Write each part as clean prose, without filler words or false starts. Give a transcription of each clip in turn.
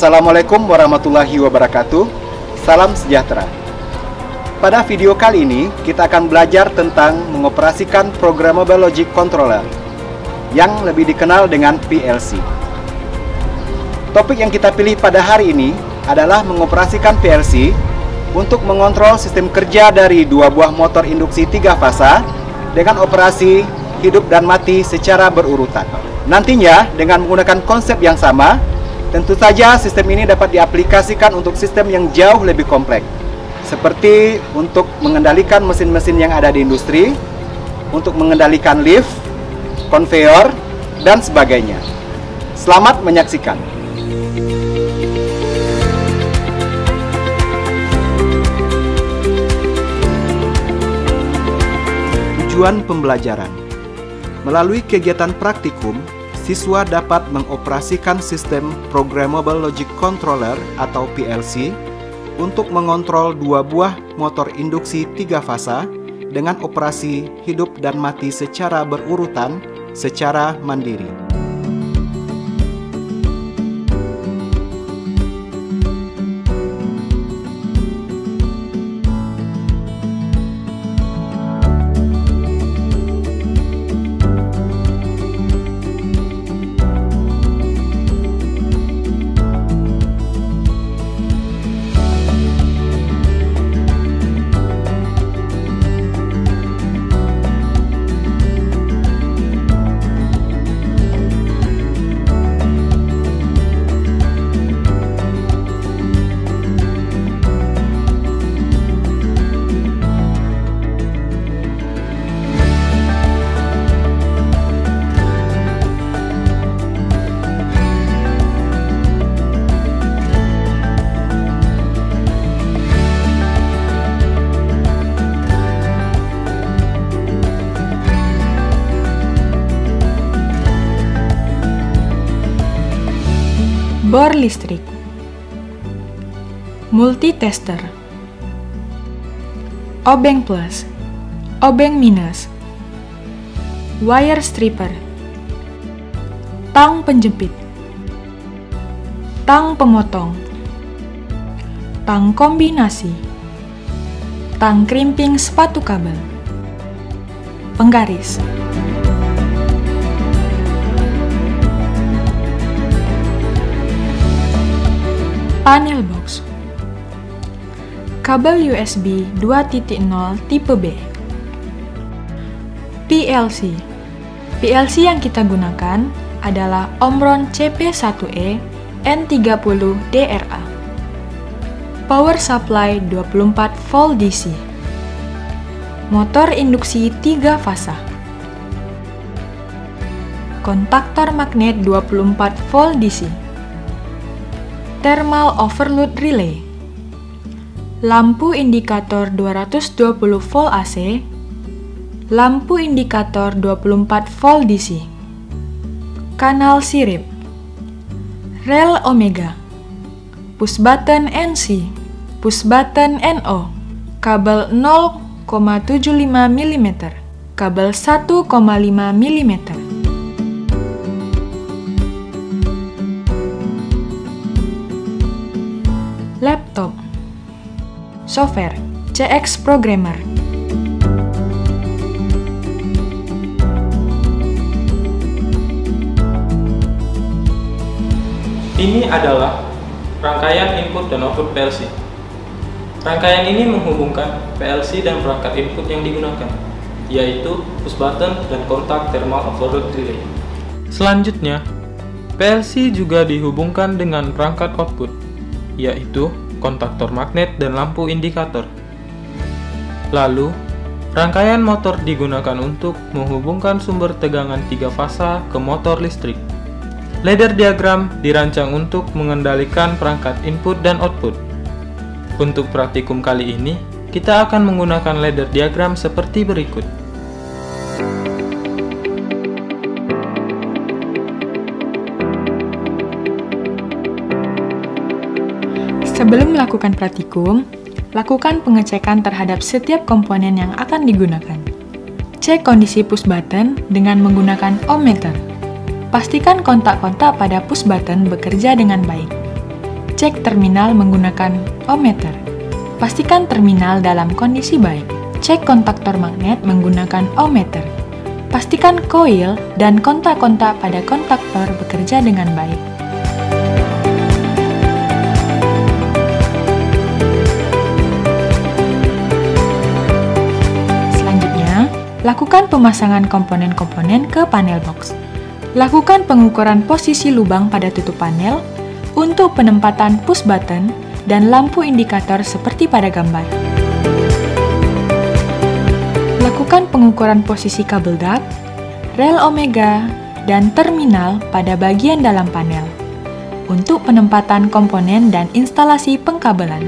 Assalamualaikum warahmatullahi wabarakatuh. Salam sejahtera. Pada video kali ini, kita akan belajar tentang mengoperasikan Programmable Logic Controller yang lebih dikenal dengan PLC. Topik yang kita pilih pada hari ini adalah mengoperasikan PLC untuk mengontrol sistem kerja dari dua buah motor induksi 3 fasa dengan operasi hidup dan mati secara berurutan. Nantinya, dengan menggunakan konsep yang sama, tentu saja sistem ini dapat diaplikasikan untuk sistem yang jauh lebih kompleks, seperti untuk mengendalikan mesin-mesin yang ada di industri, untuk mengendalikan lift, konveyor, dan sebagainya. Selamat menyaksikan. Tujuan pembelajaran. Melalui kegiatan praktikum, siswa dapat mengoperasikan sistem Programmable Logic Controller atau PLC untuk mengontrol dua buah motor induksi 3 fasa dengan operasi hidup dan mati secara berurutan, secara mandiri. Bor listrik, multitester, obeng plus, obeng minus, wire stripper, tang penjepit, tang pemotong, tang kombinasi, tang krimping sepatu kabel, penggaris. Panel box, kabel USB 2.0 tipe B. PLC. PLC yang kita gunakan adalah Omron CP1E N30 DRA. Power supply 24 volt DC. Motor induksi 3 fasa. Kontaktor magnet 24 volt DC. Thermal overload relay, lampu indikator 220 volt AC, lampu indikator 24 volt DC, kanal sirip, rel omega, push button NC, push button NO, kabel 0,75 mm, kabel 1,5 mm. Laptop, software, CX Programmer. Ini adalah rangkaian input dan output PLC. Rangkaian ini menghubungkan PLC dan perangkat input yang digunakan, yaitu push button dan kontak thermal overload relay. Selanjutnya, PLC juga dihubungkan dengan perangkat output, yaitu kontaktor magnet dan lampu indikator. Lalu, rangkaian motor digunakan untuk menghubungkan sumber tegangan 3 fasa ke motor listrik. Ladder diagram dirancang untuk mengendalikan perangkat input dan output. Untuk praktikum kali ini, kita akan menggunakan ladder diagram seperti berikut. Sebelum melakukan praktikum, lakukan pengecekan terhadap setiap komponen yang akan digunakan. Cek kondisi push button dengan menggunakan ohmmeter. Pastikan kontak-kontak pada push button bekerja dengan baik. Cek terminal menggunakan ohmmeter. Pastikan terminal dalam kondisi baik. Cek kontaktor magnet menggunakan ohmmeter. Pastikan koil dan kontak-kontak pada kontaktor bekerja dengan baik. Selanjutnya, lakukan pemasangan komponen-komponen ke panel box. Lakukan pengukuran posisi lubang pada tutup panel untuk penempatan push button dan lampu indikator seperti pada gambar. Lakukan pengukuran posisi kabel duct, rel omega, dan terminal pada bagian dalam panel untuk penempatan komponen dan instalasi pengkabelan.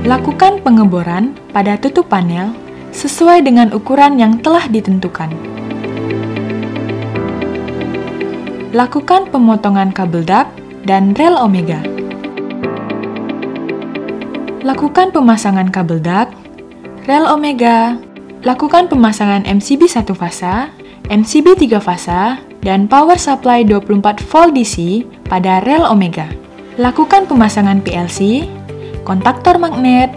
Lakukan pengeboran pada tutup panel sesuai dengan ukuran yang telah ditentukan. Lakukan pemotongan kabel duct dan rel omega. Lakukan pemasangan kabel duct, rel omega. Lakukan pemasangan MCB 1 fasa, MCB 3 fasa, dan power supply 24 volt DC pada rel omega. Lakukan pemasangan PLC, kontaktor magnet,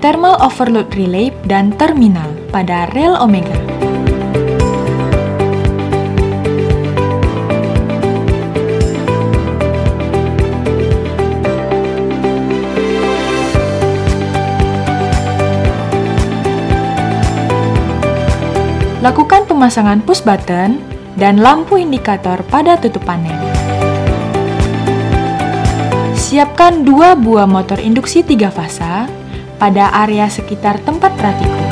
thermal overload relay, dan terminal pada rel omega. Lakukan pemasangan push button dan lampu indikator pada tutup panel. Siapkan 2 buah motor induksi 3 fasa pada area sekitar tempat pratikum.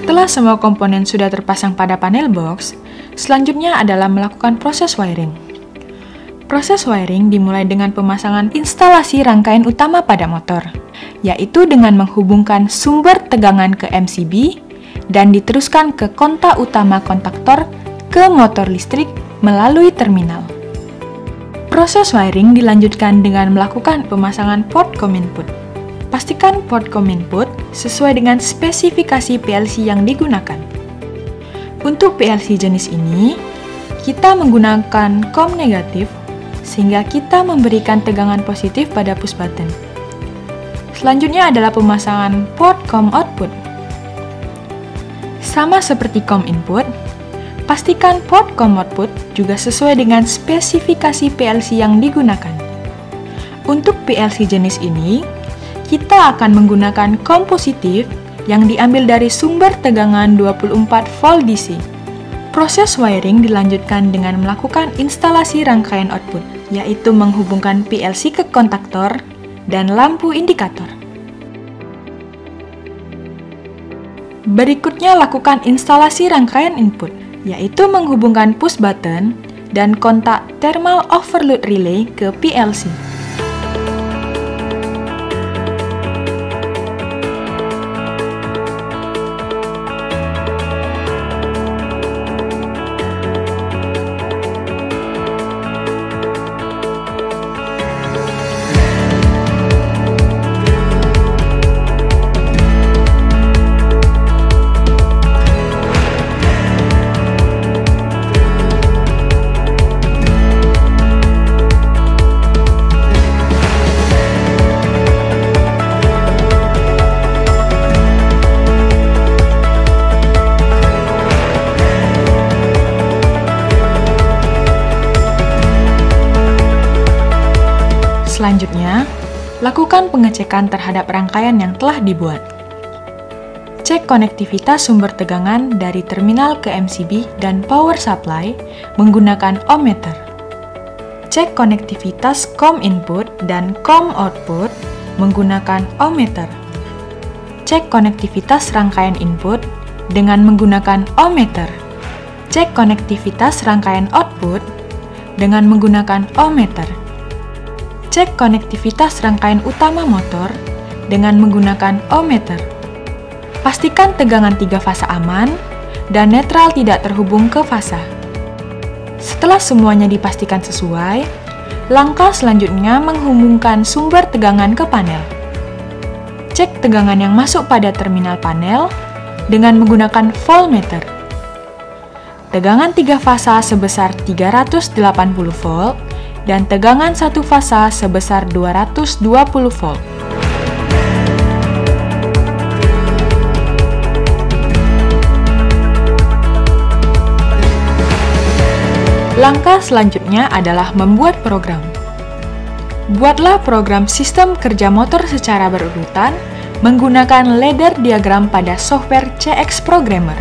Setelah semua komponen sudah terpasang pada panel box, selanjutnya adalah melakukan proses wiring. Proses wiring dimulai dengan pemasangan instalasi rangkaian utama pada motor, yaitu dengan menghubungkan sumber tegangan ke MCB dan diteruskan ke kontak utama kontaktor ke motor listrik melalui terminal. Proses wiring dilanjutkan dengan melakukan pemasangan port COM input. Pastikan port COM input sesuai dengan spesifikasi PLC yang digunakan. Untuk PLC jenis ini, kita menggunakan COM negatif sehingga kita memberikan tegangan positif pada push button. Selanjutnya adalah pemasangan port COM output. Sama seperti COM input, pastikan port COM output juga sesuai dengan spesifikasi PLC yang digunakan. Untuk PLC jenis ini, kita akan menggunakan COM positif yang diambil dari sumber tegangan 24 volt DC. Proses wiring dilanjutkan dengan melakukan instalasi rangkaian output, yaitu menghubungkan PLC ke kontaktor dan lampu indikator. Berikutnya lakukan instalasi rangkaian input, yaitu menghubungkan push button dan kontak thermal overload relay ke PLC. Selanjutnya, lakukan pengecekan terhadap rangkaian yang telah dibuat. Cek konektivitas sumber tegangan dari terminal ke MCB dan power supply menggunakan ohmmeter. Cek konektivitas COM input dan COM output menggunakan ohmmeter. Cek konektivitas rangkaian input dengan menggunakan ohmmeter. Cek konektivitas rangkaian output dengan menggunakan ohmmeter. Cek konektivitas rangkaian utama motor dengan menggunakan ohmmeter. Pastikan tegangan 3 fasa aman dan netral tidak terhubung ke fasa. Setelah semuanya dipastikan sesuai, langkah selanjutnya menghubungkan sumber tegangan ke panel. Cek tegangan yang masuk pada terminal panel dengan menggunakan voltmeter. Tegangan 3 fasa sebesar 380 volt dan tegangan 1 fasa sebesar 220 volt. Langkah selanjutnya adalah membuat program. Buatlah program sistem kerja motor secara berurutan menggunakan ladder diagram pada software CX Programmer.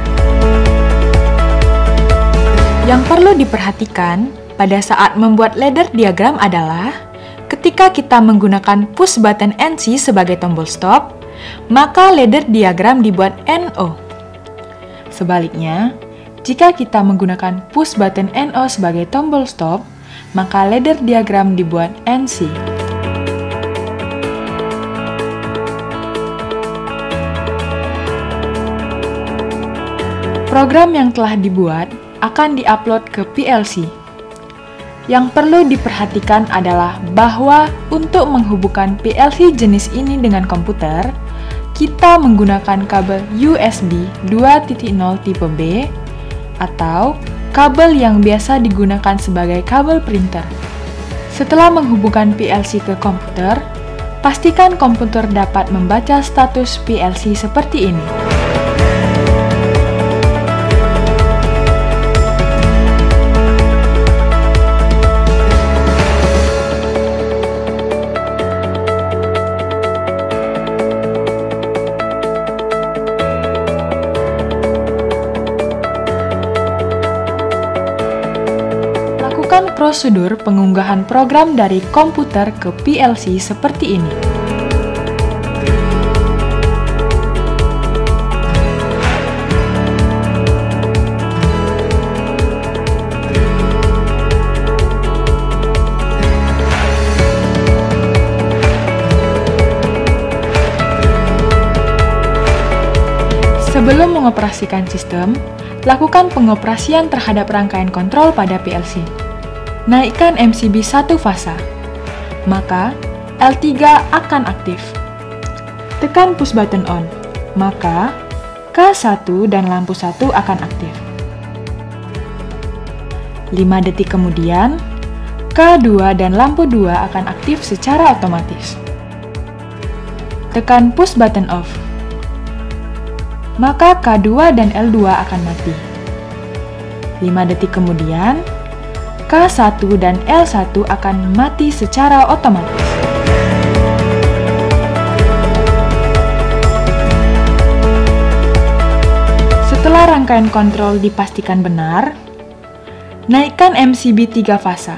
Yang perlu diperhatikan pada saat membuat ladder diagram adalah ketika kita menggunakan push button NC sebagai tombol stop, maka ladder diagram dibuat NO. Sebaliknya, jika kita menggunakan push button NO sebagai tombol stop, maka ladder diagram dibuat NC. Program yang telah dibuat akan diupload ke PLC. Yang perlu diperhatikan adalah bahwa untuk menghubungkan PLC jenis ini dengan komputer, kita menggunakan kabel USB 2.0 tipe B atau kabel yang biasa digunakan sebagai kabel printer. Setelah menghubungkan PLC ke komputer, pastikan komputer dapat membaca status PLC seperti ini. Lakukan prosedur pengunggahan program dari komputer ke PLC seperti ini. Sebelum mengoperasikan sistem, lakukan pengoperasian terhadap rangkaian kontrol pada PLC. Naikkan MCB 1 fasa, maka L3 akan aktif. Tekan push button on, maka K1 dan lampu 1 akan aktif. 5 detik kemudian, K2 dan lampu 2 akan aktif secara otomatis. Tekan push button off, maka K2 dan L2 akan mati. 5 detik kemudian, K1 dan L1 akan mati secara otomatis. Setelah rangkaian kontrol dipastikan benar, naikkan MCB 3 fasa.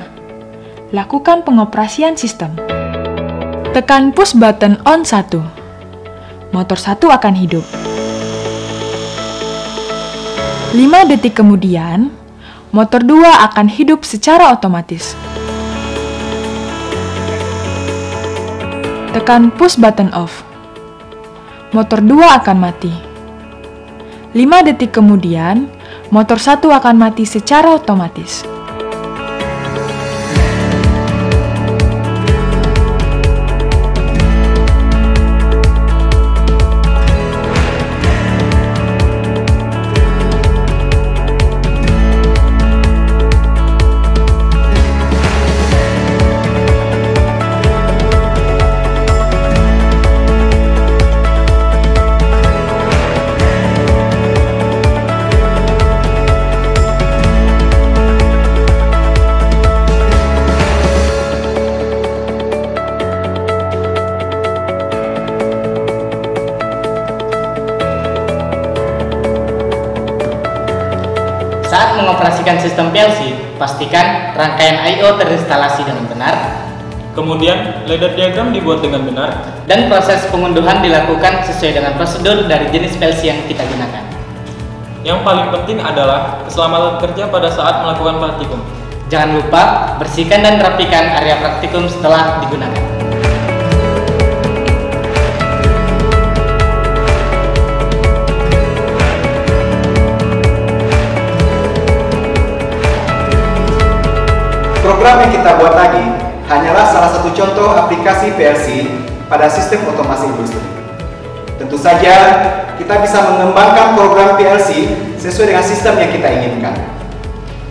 Lakukan pengoperasian sistem. Tekan push button on 1. Motor 1 akan hidup. 5 detik kemudian, motor 2 akan hidup secara otomatis. Tekan push button off. Motor 2 akan mati. 5 detik kemudian, motor 1 akan mati secara otomatis. Saat mengoperasikan sistem PLC, pastikan rangkaian I/O terinstalasi dengan benar. Kemudian, ladder diagram dibuat dengan benar. Dan proses pengunduhan dilakukan sesuai dengan prosedur dari jenis PLC yang kita gunakan. Yang paling penting adalah keselamatan kerja pada saat melakukan praktikum. Jangan lupa bersihkan dan rapikan area praktikum setelah digunakan. program yang kita buat tadi hanyalah salah satu contoh aplikasi PLC pada sistem otomasi industri. Tentu saja, kita bisa mengembangkan program PLC sesuai dengan sistem yang kita inginkan.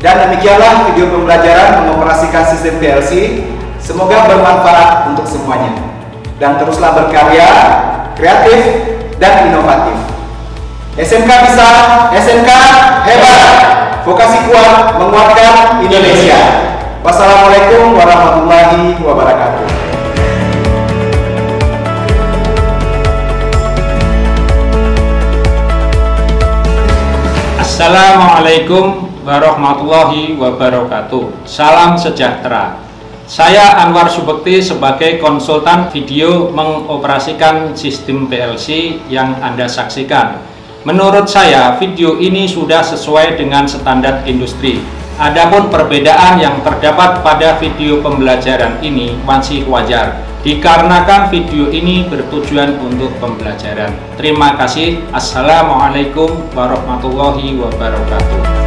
Dan demikianlah video pembelajaran mengoperasikan sistem PLC. Semoga bermanfaat untuk semuanya. Dan teruslah berkarya, kreatif, dan inovatif. SMK bisa, SMK hebat. Vokasi kuat menguatkan Indonesia. Wassalamualaikum warahmatullahi wabarakatuh. Assalamualaikum warahmatullahi wabarakatuh. Salam sejahtera. Saya Anwar Subekti sebagai konsultan video mengoperasikan sistem PLC yang Anda saksikan. Menurut saya, video ini sudah sesuai dengan standar industri. Adapun perbedaan yang terdapat pada video pembelajaran ini masih wajar, dikarenakan video ini bertujuan untuk pembelajaran. Terima kasih. Assalamualaikum warahmatullahi wabarakatuh.